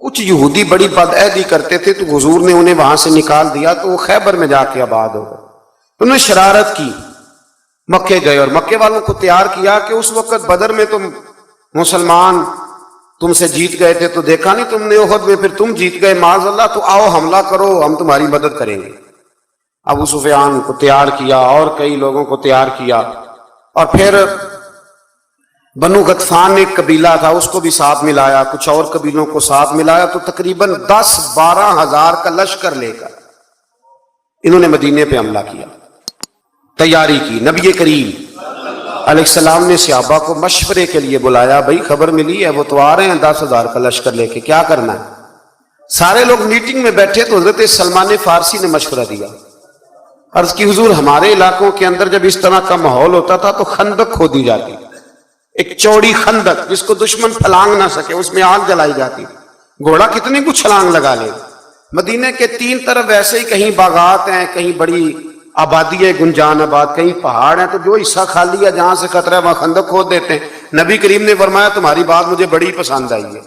کچھ یہودی بڑی بدعہدی کرتے تھے تو حضور نے انہیں وہاں سے نکال دیا تو وہ خیبر میں جا کے آباد ہو گئے. انہوں نے شرارت کی, مکے گئے اور مکے والوں کو تیار کیا کہ اس وقت بدر میں تم مسلمان تم سے جیت گئے تھے تو دیکھا نہیں تم نے احد میں, پھر تم جیت گئے معاذ اللہ, تو آؤ حملہ کرو, ہم تمہاری مدد کریں گے. ابو سفیان کو تیار کیا اور کئی لوگوں کو تیار کیا, اور پھر بنو غطفان ایک قبیلہ تھا اس کو بھی ساتھ ملایا, کچھ اور قبیلوں کو ساتھ ملایا, تو تقریباً 10-12 ہزار کا لشکر لے کر انہوں نے مدینے پہ حملہ کیا, تیاری کی. نبی کریم علیہ السلام نے صحابہ کو مشورے کے لیے بلایا, بھائی خبر ملی ہے وہ تو آ رہے ہیں 10,000 کا لشکر لے کے, کیا کرنا ہے؟ سارے لوگ میٹنگ میں بیٹھے تو حضرت سلمان فارسی نے مشورہ دیا, عرض کی حضور ہمارے علاقوں کے اندر جب اس طرح کا ماحول ہوتا تھا تو خندق کھودی جاتی, ایک چوڑی خندق جس کو دشمن پھلانگ نہ سکے, اس میں آگ جلائی جاتی, گھوڑا کتنی کچھ چھلانگ لگا لے. مدینے کے 3 طرف ویسے ہی کہیں باغات ہیں, کہیں بڑی آبادی ہے گنجان آباد, کہیں پہاڑ ہیں, تو جو حصہ خالی ہے جہاں سے خطرہ ہے وہاں خندق کھود دیتے ہیں. نبی کریم نے فرمایا تمہاری بات مجھے بڑی پسند آئی ہے.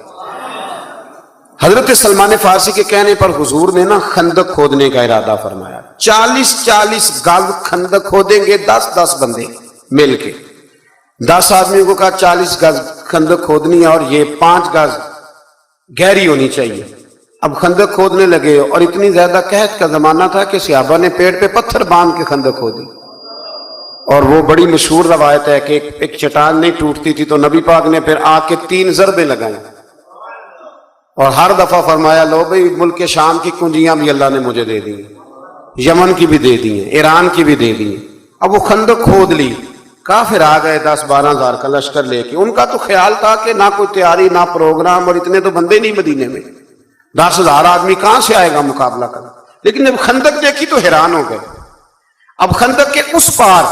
حضرت سلمان فارسی کے کہنے پر حضور نے نا خندق کھودنے کا ارادہ فرمایا. 40 گز خندق کھودیں گے, 10 بندے مل کے. 10 آدمیوں کو کہا 40 گز خندق کھودنی ہے اور یہ 5 گز گہری ہونی چاہیے. اب خندق کھودنے لگے اور اتنی زیادہ قحط کا زمانہ تھا کہ صحابہ نے پیڑ پہ پتھر باندھ کے خندق کھودی, اور وہ بڑی مشہور روایت ہے کہ ایک چٹان نہیں ٹوٹتی تھی تو نبی پاک نے پھر آ کے 3 ضربیں لگائیں اور ہر دفعہ فرمایا لو بھئی ملک شام کی کنجیاں بھی اللہ نے مجھے دے دی, یمن کی بھی دے دی ہیں, ایران کی بھی دے دی ہیں. اب وہ خندق کھود لی, کافر آ گئے 10-12 ہزار کا لشکر لے کے. ان کا تو خیال تھا کہ نہ کوئی تیاری نہ پروگرام, اور اتنے تو بندے نہیں مدینے میں, 10,000 آدمی کہاں سے آئے گا مقابلہ کرنا. لیکن جب خندق دیکھی تو حیران ہو گئے. اب خندق کے اس پار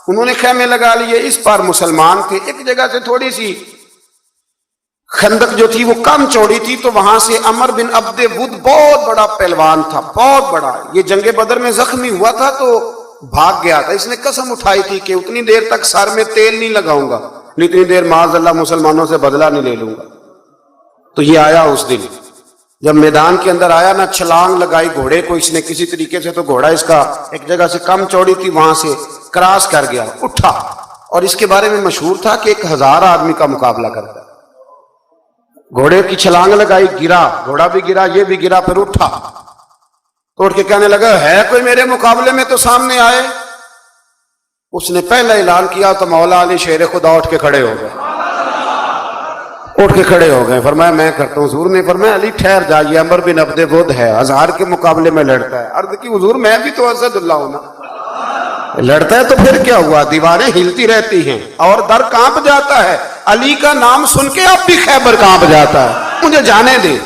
انہوں نے خیمے لگا لیے, اس پار مسلمان تھے. ایک جگہ سے تھوڑی سی خندق جو تھی وہ کم چوڑی تھی, تو وہاں سے عمر بن عبد ود بہت بڑا پہلوان تھا, بہت بڑا, یہ جنگ بدر میں زخمی ہوا تھا تو بھاگ گیا تھا. اس نے قسم اٹھائی تھی کہ اتنی دیر تک سر میں تیل نہیں لگاؤں گا, اتنی دیر معاذ اللہ مسلمانوں سے بدلہ نہیں لے لوں گا. تو یہ آیا اس دن, جب میدان کے اندر آیا نا, چھلانگ لگائی گھوڑے کو اس نے کسی طریقے سے, تو گھوڑا اس کا ایک جگہ سے کم چوڑی تھی وہاں سے کراس کر گیا, اٹھا, اور اس کے بارے میں مشہور تھا کہ 1000 آدمی کا مقابلہ کرتا ہے. گھوڑے کی چھلانگ لگائی, گرا, گھوڑا بھی گرا, یہ بھی گرا, پھر اٹھا تو اٹھ کے کہنے لگا ہے کوئی میرے مقابلے میں تو سامنے آئے. اس نے پہلا اعلان کیا تو مولا علی شیر خدا اٹھ کے کھڑے ہو گئے, فرمایا میں کرتا ہوں. حضور نے فرمایا علی ٹھہر جائیے, عمر بن عبد ود ہے, 1000 کے مقابلے میں لڑتا ہے. عرض کی حضور میں بھی تو اسد اللہ ہوں نا, لڑتا ہے تو پھر کیا ہوا, دیواریں ہلتی رہتی ہیں اور در کانپ جاتا ہے. علی کا نام سن کے اب بھی خیبر کانپ جاتا ہے, مجھے جانے دے.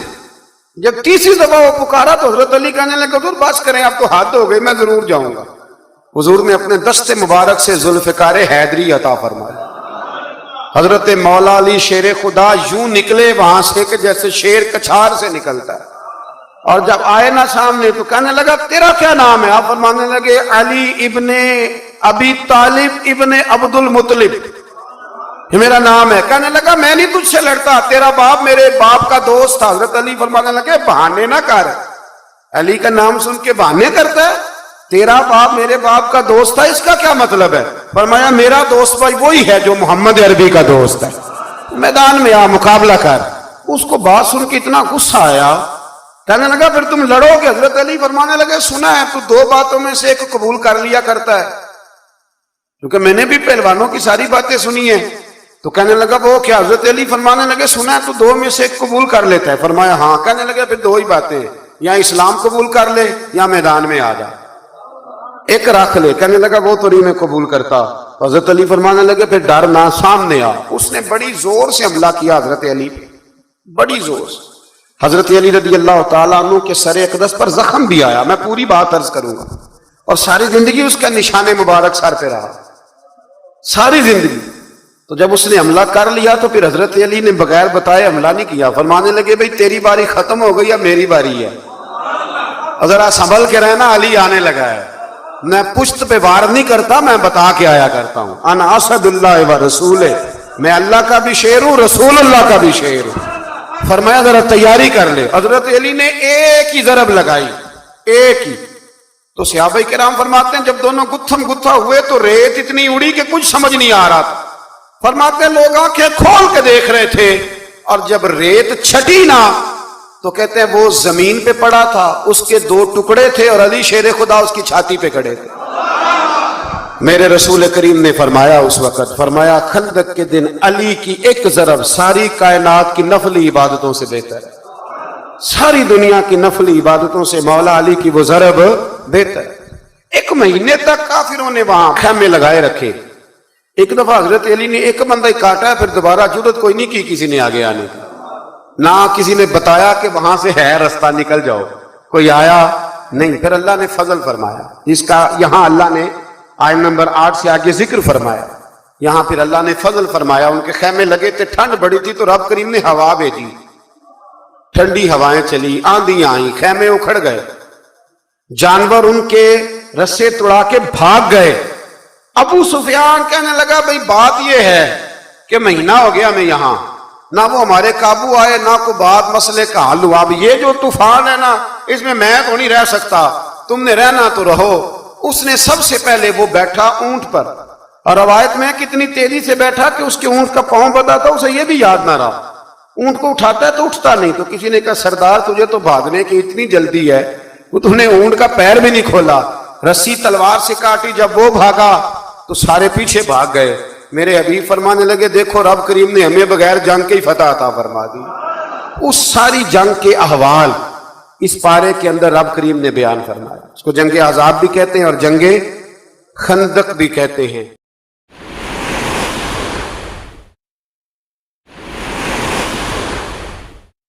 جب تیسری دفعہ وہ پکارا تو حضرت علی کہنے لگے حضور بس کریں, اب تو حد ہو گئی, میں ضرور جاؤں گا. حضور نے اپنے دست مبارک سے ذوالفقار حیدری عطا فرمایا. حضرت مولا علی شیر خدا یوں نکلے وہاں سے کہ جیسے شیر کچھار سے نکلتا ہے, اور جب آئے نا سامنے تو کہنے لگا تیرا کیا نام ہے؟ آپ فرمانے لگے علی ابن ابی طالب ابن عبد المطلب, یہ میرا نام ہے. کہنے لگا میں نہیں تجھ سے لڑتا, تیرا باپ میرے باپ کا دوست تھا. حضرت علی فرمانے لگے بہانے نہ کر, علی کا نام سن کے بہانے کرتا ہے, تیرا باپ میرے باپ کا دوست تھا, اس کا کیا مطلب ہے؟ فرمایا میرا دوست بھائی وہی ہے جو محمد عربی کا دوست ہے, میدان میں آ مقابلہ کر. اس کو بات سن کے اتنا غصہ آیا, کہنے لگا پھر تم لڑو گے؟ حضرت علی فرمانے لگے سنا ہے تو 2 باتوں میں سے ایک قبول کر لیا کرتا ہے, کیونکہ میں نے بھی پہلوانوں کی ساری باتیں سنی ہیں. تو کہنے لگا وہ کیا؟ حضرت علی فرمانے لگے سنا ہے تو 2 میں سے ایک قبول کر لیتا ہے. فرمایا ہاں. کہنے لگے پھر 2 ہی باتیں, یا اسلام قبول کر لے یا میدان میں آ جا, ایک رکھ لے. کہنے لگا وہ تو نہیں میں قبول کرتا. حضرت علی فرمانے لگے پھر ڈر نہ, سامنے آ. اس نے بڑی زور سے حملہ کیا حضرت علی پہ, بڑی زور سے. حضرت علی رضی اللہ تعالیٰ عنہ کے سر اقدس پر زخم بھی آیا, میں پوری بات عرض کروں گا, اور ساری زندگی اس کا نشان مبارک سر پہ رہا, ساری زندگی. تو جب اس نے حملہ کر لیا تو پھر حضرت علی نے بغیر بتائے حملہ نہیں کیا. فرمانے لگے بھئی تیری باری ختم ہو گئی, اب میری باری ہے, ذرا سنبھل کے رہنا, علی آنے لگا ہے. میں پشت پہ وار نہیں کرتا, میں بتا کے آیا کرتا ہوں. انا اسد اللہ و رسول, میں اللہ کا بھی شیر ہوں, رسول اللہ کا بھی شیر ہوں. فرمایا ذرا تیاری کر لے. حضرت علی نے ایک ہی ضرب لگائی, ایک ہی. تو صحابہ کرام فرماتے ہیں جب دونوں گتھم گتھا ہوئے تو ریت اتنی اڑی کہ کچھ سمجھ نہیں آ رہا تھا. فرماتے ہیں لوگ آنکھیں کھول کے دیکھ رہے تھے, اور جب ریت چھٹی نا تو کہتے ہیں وہ زمین پہ پڑا تھا, اس کے 2 ٹکڑے تھے اور علی شیر خدا اس کی چھاتی پہ کھڑے تھے. میرے رسول کریم نے فرمایا اس وقت, فرمایا خندق کے دن علی کی ایک ضرب ساری کائنات کی نفلی عبادتوں سے بہتر ہے. ساری دنیا کی نفلی عبادتوں سے مولا علی کی وہ ضرب بہتر ہے. 1 مہینے تک کافروں نے وہاں خیمے لگائے رکھے. ایک دفعہ حضرت علی نے ایک بندہ ہی کاٹا, پھر دوبارہ جرأت کوئی نہیں کی کسی نے آگے آنے کی, نہ کسی نے بتایا کہ وہاں سے ہے رستہ نکل جاؤ, کوئی آیا نہیں. پھر اللہ نے فضل فرمایا, جس کا یہاں اللہ نے آیت نمبر 8 سے آگے ذکر فرمایا. یہاں پھر اللہ نے فضل فرمایا, ان کے خیمے لگے تھے, ٹھنڈ بڑی تھی تو رب کریم نے ہوا بھیجی, ٹھنڈی ہوائیں چلی, آندھیاں آئیں, خیمے اکھڑ گئے, جانور ان کے رسے توڑا کے بھاگ گئے. ابو سفیان کہنے لگا بھئی بات یہ ہے کہ مہینہ ہو گیا میں یہاں, نہ وہ ہمارے قابو آئے, نہ کوئی بات مسئلے کا حل ہوا. اب یہ جو طوفان ہے نا, اس میں تو نہیں رہ سکتا, تم نے رہنا تو رہو. اس نے سب سے پہلے وہ بیٹھا اونٹ پر, اور روایت میں کتنی تیزی سے بیٹھا کہ اس کے اونٹ کا پاؤں بتا تھا, اسے یہ بھی یاد نہ رہا. اونٹ کو اٹھاتا ہے تو اٹھتا نہیں. تو کسی نے کہا سردار تجھے تو بھاگنے کی اتنی جلدی ہے, وہ تم نے اونٹ کا پیر بھی نہیں کھولا. رسی تلوار سے کاٹی, جب وہ بھاگا تو سارے پیچھے بھاگ گئے. میرے حبیب فرمانے لگے دیکھو رب کریم نے ہمیں بغیر جنگ کے ہی فتح عطا فرما دی. اس ساری جنگ کے احوال اس پارے کے اندر رب کریم نے بیان فرمایا. اس کو جنگ احزاب بھی کہتے ہیں اور جنگ خندق بھی کہتے ہیں.